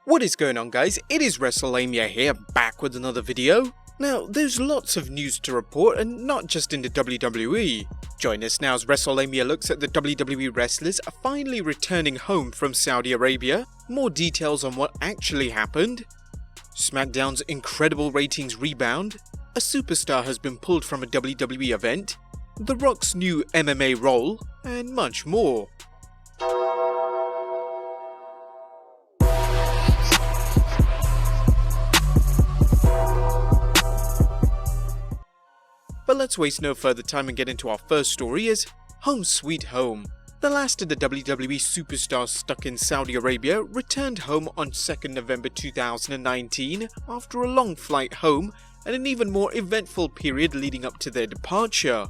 What is going on, guys? It is Wrestlelamia here, back with another video. Now, there's lots of news to report, and not just in the WWE. Join us now as Wrestlelamia looks at the WWE Wrestlers finally returning home from Saudi Arabia, more details on what actually happened, Smackdown's incredible ratings rebound, a superstar has been pulled from a WWE event, the Rocks new MMA role, and much more. But let's waste no further time and get into our first story as Home Sweet Home. The last of the WWE Superstars stuck in Saudi Arabia returned home on 2nd November 2019 after a long flight home and an even more eventful period leading up to their departure.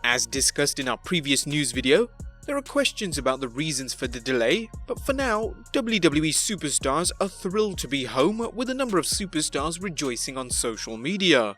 As discussed in our previous news video, there are questions about the reasons for the delay, but for now, WWE Superstars are thrilled to be home with a number of superstars rejoicing on social media.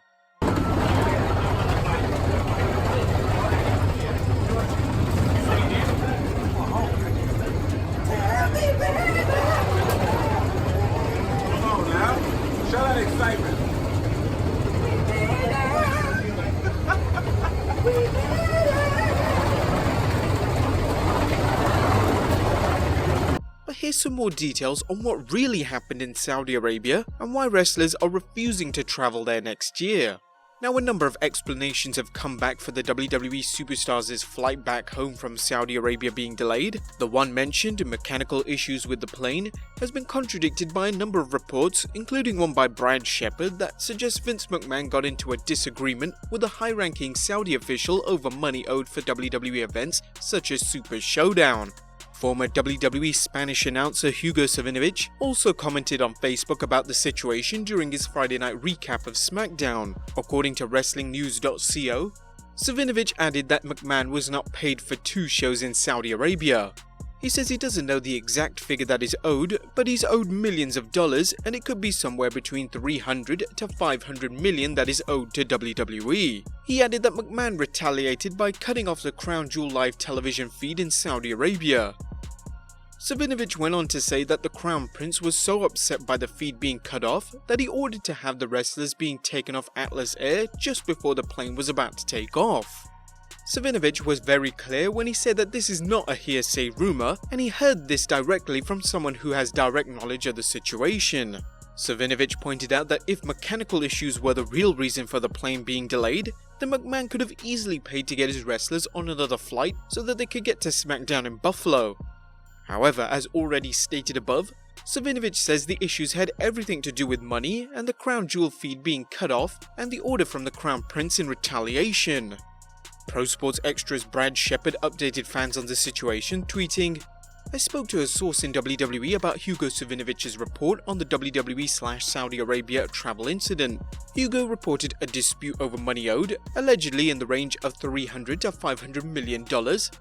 But here's some more details on what really happened in Saudi Arabia and why wrestlers are refusing to travel there next year. Now, a number of explanations have come back for the WWE Superstars' flight back home from Saudi Arabia being delayed. The one mentioned, mechanical issues with the plane, has been contradicted by a number of reports, including one by Brad Shepard that suggests Vince McMahon got into a disagreement with a high-ranking Saudi official over money owed for WWE events such as Super Showdown. Former WWE Spanish announcer Hugo Savinovich also commented on Facebook about the situation during his Friday night recap of SmackDown. According to WrestlingNews.co, Savinovich added that McMahon was not paid for 2 shows in Saudi Arabia. He says he doesn't know the exact figure that is owed, but he's owed millions of dollars and it could be somewhere between 300 to 500 million that is owed to WWE. He added that McMahon retaliated by cutting off the Crown Jewel live television feed in Saudi Arabia. Savinovich went on to say that the Crown Prince was so upset by the feed being cut off that he ordered to have the wrestlers being taken off Atlas Air just before the plane was about to take off. Savinovich was very clear when he said that this is not a hearsay rumor and he heard this directly from someone who has direct knowledge of the situation. Savinovich pointed out that if mechanical issues were the real reason for the plane being delayed, then McMahon could have easily paid to get his wrestlers on another flight so that they could get to SmackDown in Buffalo. However, as already stated above, Savinovich says the issues had everything to do with money and the Crown Jewel feed being cut off and the order from the Crown Prince in retaliation. Pro Sports Extra's Brad Shepard updated fans on the situation, tweeting, "I spoke to a source in WWE about Hugo Savinovich's report on the WWE/Saudi Arabia travel incident. Hugo reported a dispute over money owed, allegedly in the range of $300 to $500 million,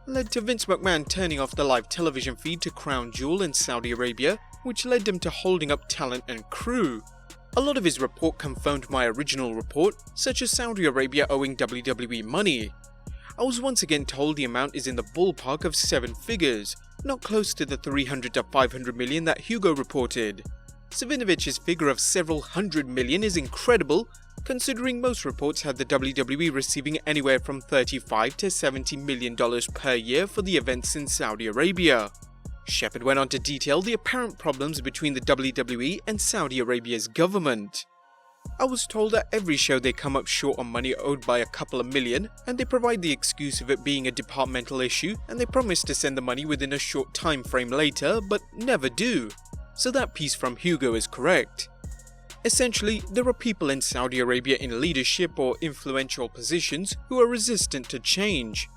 led to Vince McMahon turning off the live television feed to Crown Jewel in Saudi Arabia, which led them to holding up talent and crew. A lot of his report confirmed my original report, such as Saudi Arabia owing WWE money. I was once again told the amount is in the ballpark of 7 figures, not close to the 300 to 500 million that Hugo reported. Savinovich's figure of several hundred million is incredible, considering most reports had the WWE receiving anywhere from $35 to $70 million per year for the events in Saudi Arabia." Shepard went on to detail the apparent problems between the WWE and Saudi Arabia's government. "I was told that every show they come up short on money owed by a couple of million, and they provide the excuse of it being a departmental issue, and they promise to send the money within a short time frame later, but never do." So that piece from Hugo is correct. Essentially, there are people in Saudi Arabia in leadership or influential positions who are resistant to change.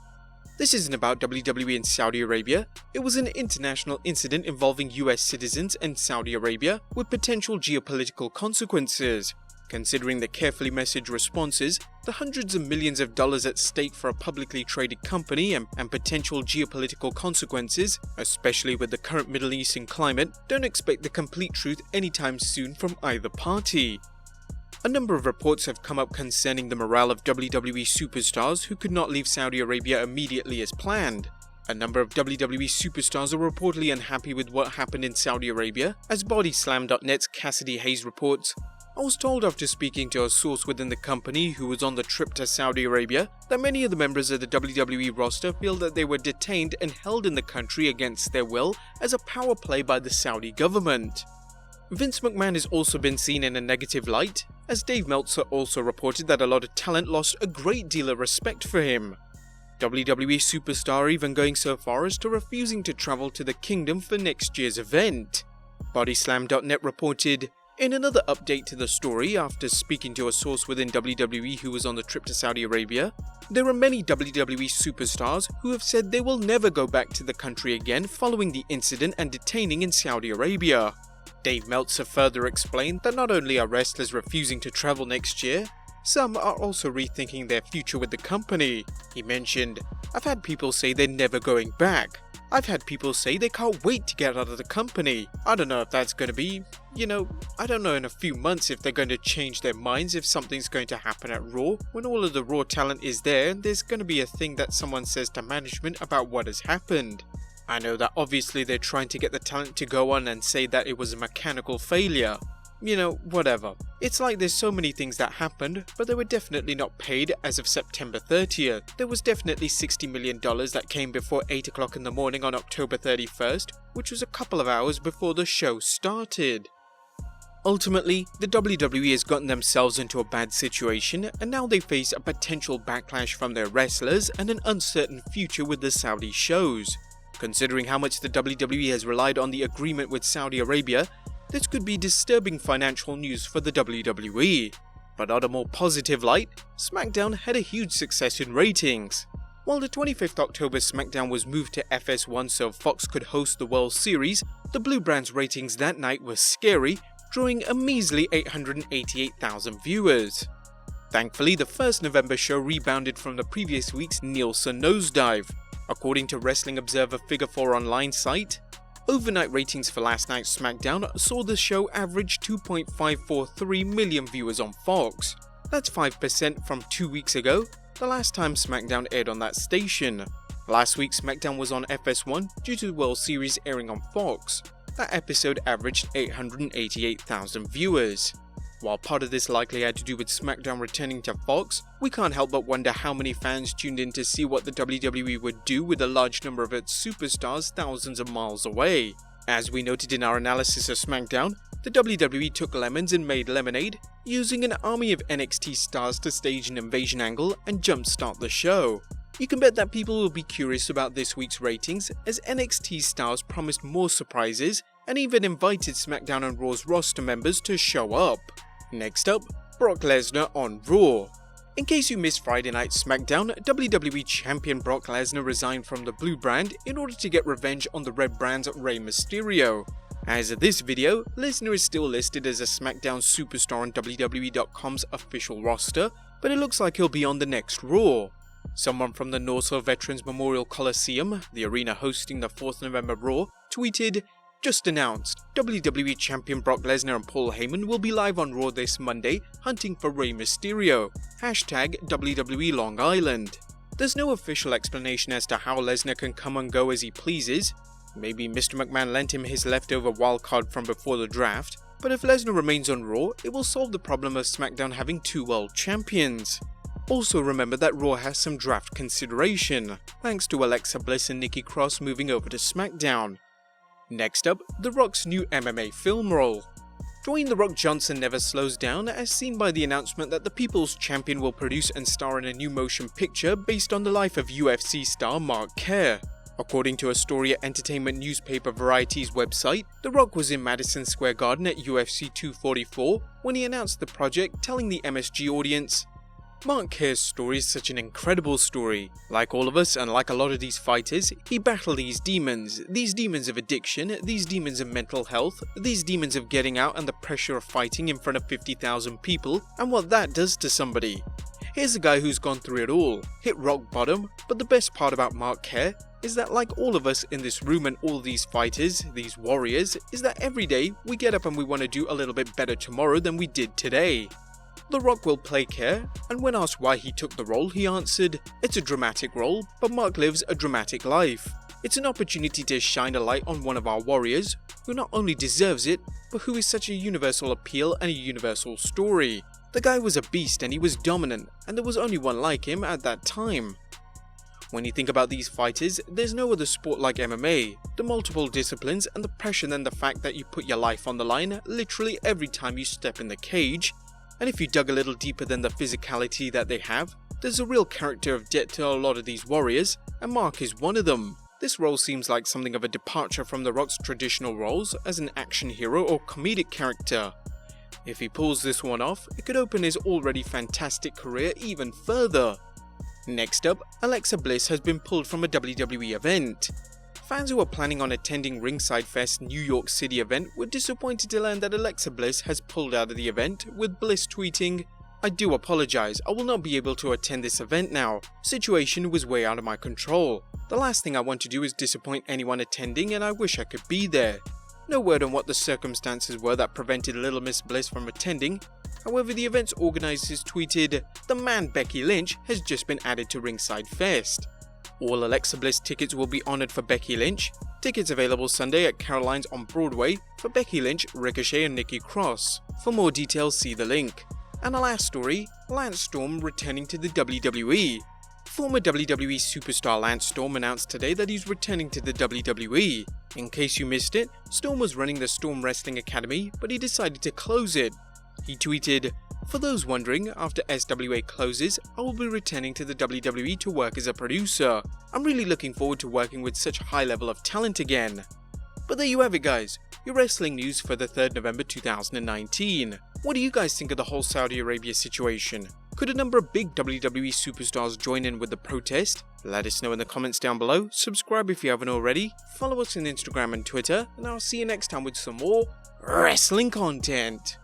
This isn't about WWE in Saudi Arabia, it was an international incident involving US citizens and Saudi Arabia with potential geopolitical consequences. Considering the carefully messaged responses, the hundreds of millions of dollars at stake for a publicly traded company and potential geopolitical consequences, especially with the current Middle Eastern climate, don't expect the complete truth anytime soon from either party. A number of reports have come up concerning the morale of WWE superstars who could not leave Saudi Arabia immediately as planned. A number of WWE superstars are reportedly unhappy with what happened in Saudi Arabia, as Bodyslam.net's Cassidy Hayes reports. I was told after speaking to a source within the company who was on the trip to Saudi Arabia that many of the members of the WWE roster feel that they were detained and held in the country against their will as a power play by the Saudi government. Vince McMahon has also been seen in a negative light, as Dave Meltzer also reported that a lot of talent lost a great deal of respect for him. WWE Superstar even going so far as to refusing to travel to the kingdom for next year's event. Bodyslam.net reported, in another update to the story after speaking to a source within WWE who was on the trip to Saudi Arabia, there are many WWE superstars who have said they will never go back to the country again following the incident and detaining in Saudi Arabia. Dave Meltzer further explained that not only are wrestlers refusing to travel next year, some are also rethinking their future with the company. He mentioned, I've had people say they're never going back. I've had people say they can't wait to get out of the company. I don't know if that's going to be, I don't know in a few months if they're going to change their minds if something's going to happen at Raw. When all of the Raw talent is there, there's going to be a thing that someone says to management about what has happened. I know that obviously they're trying to get the talent to go on and say that it was a mechanical failure. Whatever. It's like there's so many things that happened, but they were definitely not paid as of September 30th. There was definitely $60 million that came before 8 o'clock in the morning on October 31st, which was a couple of hours before the show started. Ultimately, the WWE has gotten themselves into a bad situation, and now they face a potential backlash from their wrestlers and an uncertain future with the Saudi shows. Considering how much the WWE has relied on the agreement with Saudi Arabia, this could be disturbing financial news for the WWE. But on a more positive light, SmackDown had a huge success in ratings. While the 25th October SmackDown was moved to FS1 so Fox could host the World Series, the Blue Brand's ratings that night were scary, drawing a measly 888,000 viewers. Thankfully, the first November show rebounded from the previous week's Nielsen nosedive. According to Wrestling Observer Figure 4 online site, overnight ratings for last night's SmackDown saw the show average 2.543 million viewers on Fox. That's 5% from 2 weeks ago, the last time SmackDown aired on that station. Last week's SmackDown was on FS1 due to the World Series airing on Fox. That episode averaged 888,000 viewers. While part of this likely had to do with SmackDown returning to Fox, we can't help but wonder how many fans tuned in to see what the WWE would do with a large number of its superstars thousands of miles away. As we noted in our analysis of SmackDown, the WWE took lemons and made lemonade, using an army of NXT stars to stage an invasion angle and jumpstart the show. You can bet that people will be curious about this week's ratings, as NXT stars promised more surprises and even invited SmackDown and Raw's roster members to show up. Next up, Brock Lesnar on Raw. In case you missed Friday night's SmackDown, WWE Champion Brock Lesnar resigned from the Blue Brand in order to get revenge on the Red Brand's Rey Mysterio. As of this video, Lesnar is still listed as a SmackDown superstar on WWE.com's official roster, but it looks like he'll be on the next Raw. Someone from the Northside Veterans Memorial Coliseum, the arena hosting the 4th November Raw, tweeted, "Just announced, WWE Champion Brock Lesnar and Paul Heyman will be live on Raw this Monday hunting for Rey Mysterio. Hashtag WWE Long Island." There's no official explanation as to how Lesnar can come and go as he pleases. Maybe Mr. McMahon lent him his leftover wildcard from before the draft, but if Lesnar remains on Raw, it will solve the problem of SmackDown having two world champions. Also remember that Raw has some draft consideration, thanks to Alexa Bliss and Nikki Cross moving over to SmackDown. Next up, The Rock's new MMA film role. Dwayne "The Rock" Johnson never slows down, as seen by the announcement that the People's Champion will produce and star in a new motion picture based on the life of UFC star Mark Kerr. According to a story at entertainment newspaper Variety's website, The Rock was in Madison Square Garden at UFC 244 when he announced the project, telling the MSG audience, "Mark Kerr's story is such an incredible story. Like all of us and like a lot of these fighters, he battled these demons of addiction, these demons of mental health, these demons of getting out and the pressure of fighting in front of 50,000 people, and what that does to somebody. Here's a guy who's gone through it all, hit rock bottom, but the best part about Mark Kerr is that like all of us in this room and all these fighters, these warriors, is that every day we get up and we want to do a little bit better tomorrow than we did today." The Rock will play care, and when asked why he took the role, he answered, "It's a dramatic role, but Mark lives a dramatic life. It's an opportunity to shine a light on one of our warriors, who not only deserves it, but who is such a universal appeal and a universal story. The guy was a beast and he was dominant, and there was only one like him at that time." When you think about these fighters, there's no other sport like MMA. The multiple disciplines and the pressure and the fact that you put your life on the line literally every time you step in the cage. And if you dug a little deeper than the physicality that they have, there's a real character of depth to a lot of these warriors, and Mark is one of them. This role seems like something of a departure from The Rock's traditional roles as an action hero or comedic character. If he pulls this one off, it could open his already fantastic career even further. Next up, Alexa Bliss has been pulled from a WWE event. Fans who are planning on attending Ringside Fest's New York City event were disappointed to learn that Alexa Bliss has pulled out of the event, with Bliss tweeting, "I do apologize, I will not be able to attend this event now. Situation was way out of my control. The last thing I want to do is disappoint anyone attending, and I wish I could be there." No word on what the circumstances were that prevented Little Miss Bliss from attending. However, the event's organizers tweeted, "The man Becky Lynch has just been added to Ringside Fest." All Alexa Bliss tickets will be honored for Becky Lynch. Tickets available Sunday at Caroline's on Broadway for Becky Lynch, Ricochet and Nikki Cross. For more details, see the link. And a last story, Lance Storm returning to the WWE. Former WWE superstar Lance Storm announced today that he's returning to the WWE. In case you missed it, Storm was running the Storm Wrestling Academy, but he decided to close it. He tweeted, "For those wondering, after SWA closes, I will be returning to the WWE to work as a producer. I'm really looking forward to working with such a high level of talent again." But there you have it guys, your wrestling news for the 3rd November 2019. What do you guys think of the whole Saudi Arabia situation? Could a number of big WWE superstars join in with the protest? Let us know in the comments down below, subscribe if you haven't already, follow us on Instagram and Twitter, and I'll see you next time with some more wrestling content.